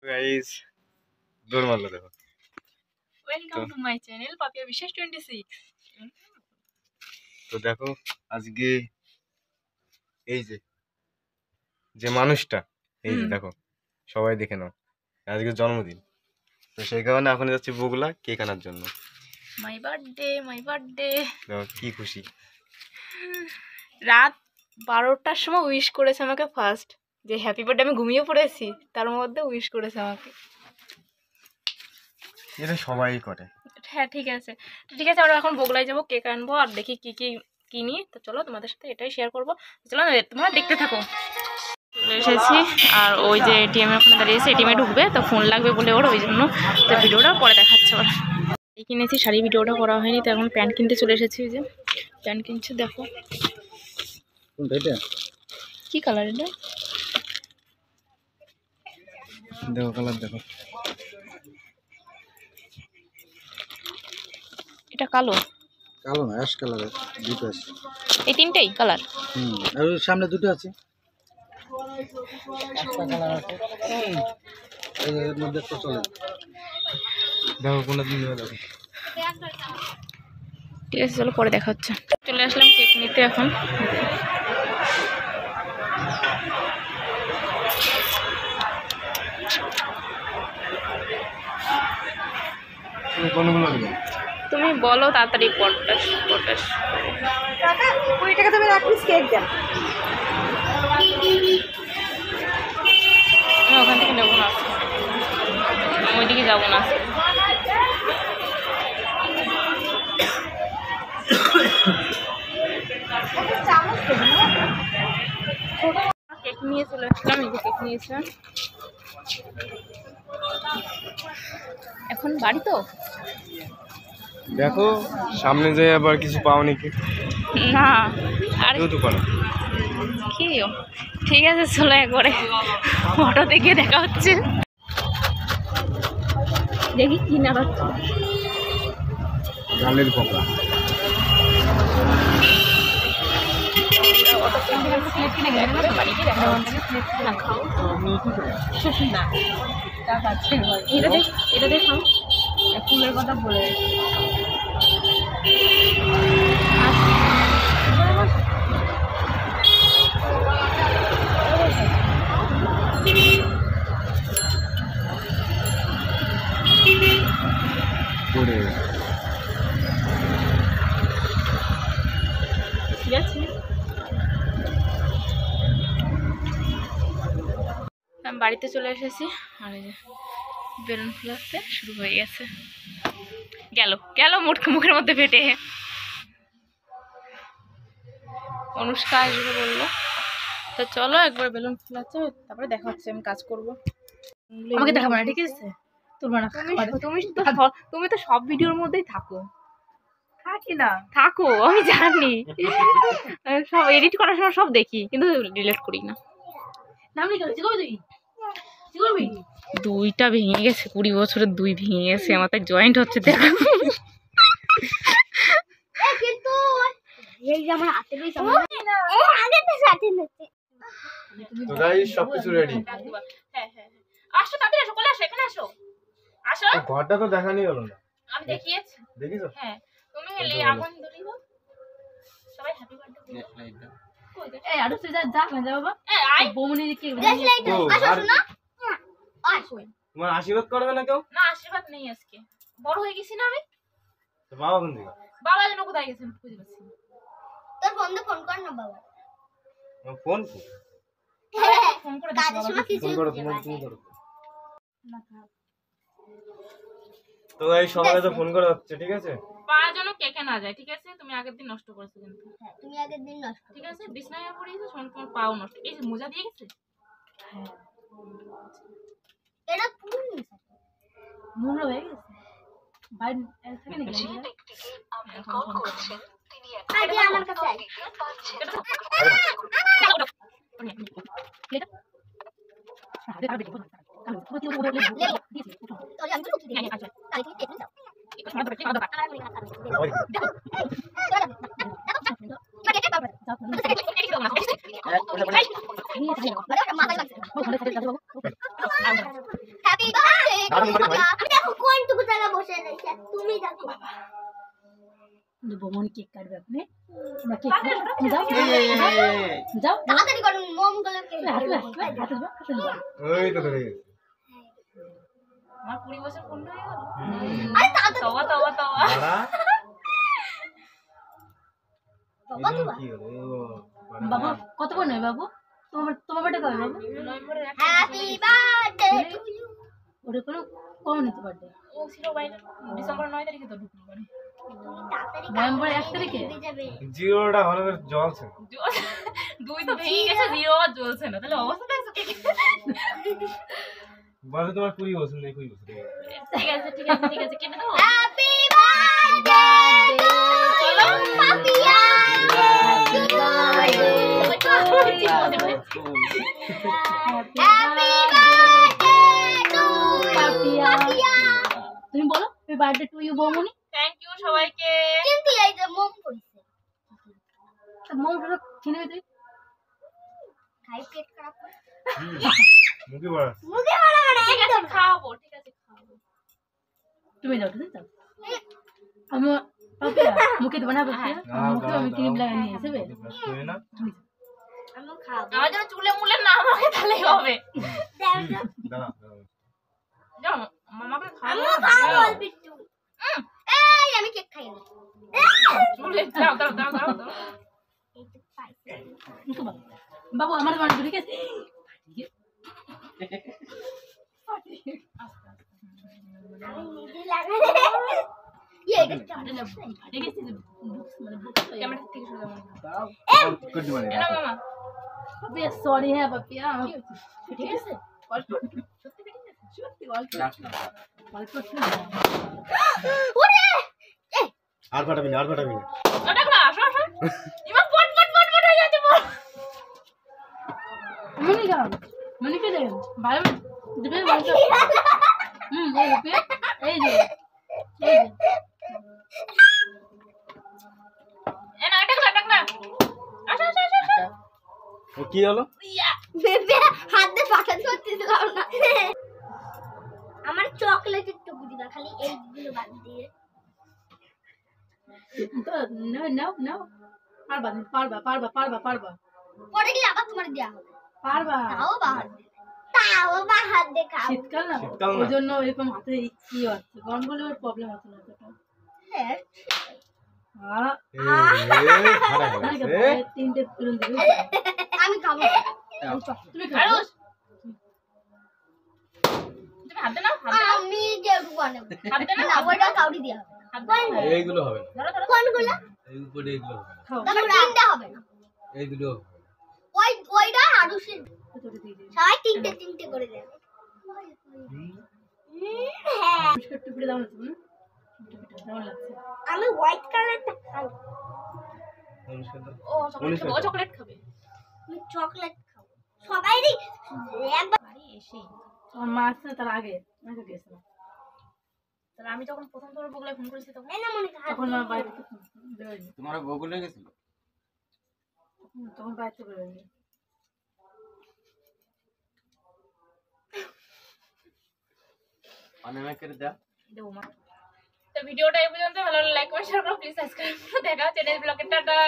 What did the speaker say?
Guys দৌড় মারলো দেখো। Welcome to my channel Papiya বিশেষ 26। তো দেখো আজকে এই যে যে মানুষটা এই যে দেখো সবাই দেখে নাও, আজকে জন্মদিন। তো সেই কারণে এখন যাচ্ছি বগুলা কেক আনার জন্য। মাই বার্থডে দেখো কি খুশি। রাত 12টার সময় উইশ করেছে আমাকে ফার্স্ট, যে হ্যাপি বার্থডে। আমি ঘুমিয়ে পড়েছি, তার মধ্যে উইশ করেছে আমাকে। এটা সবাই করে। হ্যাঁ ঠিক আছে আমরা এখন বগুলায় যাবো, কেক আনবো আর দেখি কি কি কিনি। তো চলো তোমাদের সাথে এটাই শেয়ার করবো। চলো তোমরা দেখতে থাকো। চলে এসেছি আর ওই যে এটিএম এর ওখানে দাঁড়িয়েছে, এটিএমে ঢুকবে তো ফোন লাগবে বলে ওর, ওই জন্য তো ভিডিওটা পরে দেখাচ্ছে ওর। এই কিনেছি শাড়ি, ভিডিওটা করা হয়নি, তো এখন প্যান্ট কিনতে চলে এসেছি। ওই যে প্যান্ট কিনছে, দেখো কি কালার এটা, দেখো কালার দেখো, এটা কালো কালো না অ্যাশ কালারের দুটো আছে। এই তিনটেই কালার। আর ওর সামনে দুটো আছে, একটা কালার আছে এর মধ্যে তো চলে। দেখো কোনটা দিন দেখো। ঠিক আছে চলো পরে দেখা হচ্ছে। চলে আসলাম কেক নিতে এখন। তুমি বলো তাড়াতাড়ি, পটাশ টাকা 20 টাকা তুমি রাখিস কেক দেন। আমি ওখান থেকে নেবো না, আমি ওইদিকে যাবো না। কেক নিয়ে চলে আসলাম, এই যে কেক নিয়েছিলাম। এখন বাড়ি তো দেখো সামনে যাই আবার কিছু পাও নাকি না, আর তো পারো কি। ঠিক আছে চলো একবারে অটোতে গিয়ে দেখা হচ্ছে, দেখি কি না পাচ্ছি। ডালের পকোড়া এটা দেখাও, ফুলের কথা বলে করে ঠিক আছে। আমি বাড়িতে চলে এসেছি আর এই যে বেলুন ফুলাতে শুরু হয়ে গেছে। গেল মুখের মধ্যে ফেটে। অনুষ্কা আসবে বললো, তো চলো একবার বেলুন ফুলাচ্ছে, তারপরে দেখা হচ্ছে। আমি কাজ করবো, আমাকে দেখাবো না ঠিক আছে। তুমি তো সব ভিডিওর মধ্যেই থাকো। থাকি না, থাকো আমি জানি, সব এডিট করার সময় সব দেখি, কিন্তু ডিলিট করি না। দুইটা ভেঙে গেছে, 20 বছরের দুই ভেঙে গেছে আমার, তাই জয়েন্ট হচ্ছে দেখো। তো গাইস সবকিছু রেডি। আসো তাড়াতাড়ি আসো, কোলে আসো, এখানে আসো ঘরটা তো দেখানি হলো না। আমি দেখিয়েছি, দেখিছো? হ্যাঁ তুমি এলে আগুন ধরিও। সবাই হ্যাপি বার্থডে কই দে। এই আরো যা বাবা, এই আই বমনি কি আসো না। কই তোমার আশীর্বাদ করবে না কেউ? না আশীর্বাদ নেই, আজকে বড় হয়ে গেছি না আমি। তো বাবা কোন দিকে? বাবা যেন কোথায় গেছে আমি খুঁজে পাচ্ছি না। তোর বন্ধু ফোন কর না বাবা। ফোন ফোন করে কাজের সময় কিছু ফোন করো, তুমি করো। তো এই সবাই তো ফোন করে হচ্ছে, ঠিক আছে? পা যেন কেকে না যায়, ঠিক আছে? তুমি আগের দিন নষ্ট করেছো কিন্তু। হ্যাঁ তুমি আগের দিন নষ্ট, ঠিক আছে? বিছনায় পড়িয়েছো, তোমার পাও নষ্ট। এই যে মোজা দিয়ে গেছে, হ্যাঁ এটা পুরো নিছে নোংরা হয়ে গেছে। ভাই এখানে নাকি আপনি কল করছেন তিনি আগে আমার কাছে আই। আমি দেখো কোনটুকু জায়গা বসে রয়েছে তুমি দেখো বমনি কেক কাটবে আপনি না কেক যাও যাও তাড়াতাড়ি করুন মোমগুলোকে হাতে হাতে ওই তো ধরে গেছে। আমার 20 বছর পূর্ণ হয়ে গেল আরে তাড়াতাড়ি তবা তবা তবা দাঁড়া। বাবা তো কি হলো? বাবু কত বড় নয় বাবু তোমার বাড়িটা কবে বাবু নভেম্বরের 1 হ্যাপি বার্থডে টু ইউ ওটা কোনো কম নিতে পারবে ও ছিল বাইরে ডিসেম্বর 9 তারিখে তো ঢুকলো বাড়ি তাড়াতাড়ি নভেম্বর 1 তারিখে হয়ে যাবে জিরোটা ভালো করে জ্বলছে। দুই তো ভেঙে গেছে জিরো আর জ্বলছে না তাহলে অবস্থা দেখছো কি বলো তোমার 20 বছর নেই 20 বছর ঠিক আছে ঠিক আছে ঠিক আছে কেটে দাও হ্যাপি বার্থডে চলো Papiya happy birthday to Papiya Papiya তুমি বলো হ্যাপি বার্থডে টু ইউ বৌমনি থ্যাংক ইউ সবাইকে কিন্তু এই যে মোম পড়ছে মৌটা চিনে তুই খাই পেট খারাপ করে। মুখে বড় মুখে মারা মারা ঠিক আছে খাওয়াবো ঠিক আছে খাওয়াবো তুমি যাও ঠিক আছে আমি পাপিয়া মুখে দেবো না পাপিয়া মুখে আমি ক্রিম লাগিয়ে নিয়ে আসবে তুই না আমি খাবো আমার জন্য চুলে মুলে না আমাকে তাহলেই হবে দাঁড়া যাও মামাকে আমি খাওয়াবো খাবো অল্প একটু এই আমি কেক খাই না চুলে দাও দাও দাও দাও দাও এই তো পাইছি বাবু আমার বাড়ি ঠিক আছে আমি নিজে লাগাই এটা ফাটে গেছে মানে ক্যামেরা থেকে সরে যাও করতে পারি এনা মামা পাপিয়া সরি হ্যাঁ পাপিয়া আমি ঠিক আছে অল্প সত্যি ঠিক আছে সত্যি অল্প অল্প ওরে আর ফাটাবি না ওটা না আসো আসো ইমা পট পট পট পট হয়ে যাচ্ছে বল মনি গান মনি কে দেন ভাই দিবে বলছো এই পাপিয়া এই যে এনা আটাক না আসো আসো আসো আসো ও কি হলো বেবে হাত দিয়ে পাঠাতে হচ্ছিলাম না আমার চকলেটের টুকু দিবা খালি এইগুলো বাদ দিয়ে তো নাও পারবা পরে গিয়ে আবার তোমার দেওয়া হবে পারবা তাও বাহার দেখাও শীতকাল না শীতকাল না। ওই জন্য এরকম হাতে কি হচ্ছে গরম হলে ওর প্রবলেম হচ্ছে না এতটা হ্যাঁ তিনটে বেলুন দেবে আমি খাবো তুমি খাও আরুষ তুমি হাত দে না হাত দে না আমি যেটুকু বানাবো হাত দে না না ওইটা কাউরি দেওয়া হবে হাত দে না। এইগুলো হবে না ধরো ধরো কোনগুলো এই উপরে এইগুলো হবে না খাও তারপর তিনটা হবে না এইগুলো হবে না। ওইটা আরুষের তোরে দিয়ে দিই সবাই তিনটে করে দেবে হ্যাঁ বিস্কুট টুকরে দাও না তুমি টুকরে দাও লাগছে আমি হোয়াইট কালারটা খাবো ও চকলেট খাবে ও চকলেট খাবে আমি চকলেট খাবো সবাইরই একবার বাড়ি এসে আমার মা আসছে তার আগে গেছিল তাহলে আমি যখন প্রথম তোমার বগলায় ফোন করেছি তখন এই না মনে কর তখন মা বাইরে থেকে বেরোয়নি তোমার বগুলে গেছিল তখন বাইরে থেকে বেরোয়নি অনেক করে দাও দেবো মা তো ভিডিওটা এই পর্যন্ত ভালো লাগলে লাইক করে শেয়ার করো প্লিজ সাবস্ক্রাইব করো দেখা হচ্ছে নেক্সট ব্লগে টাটা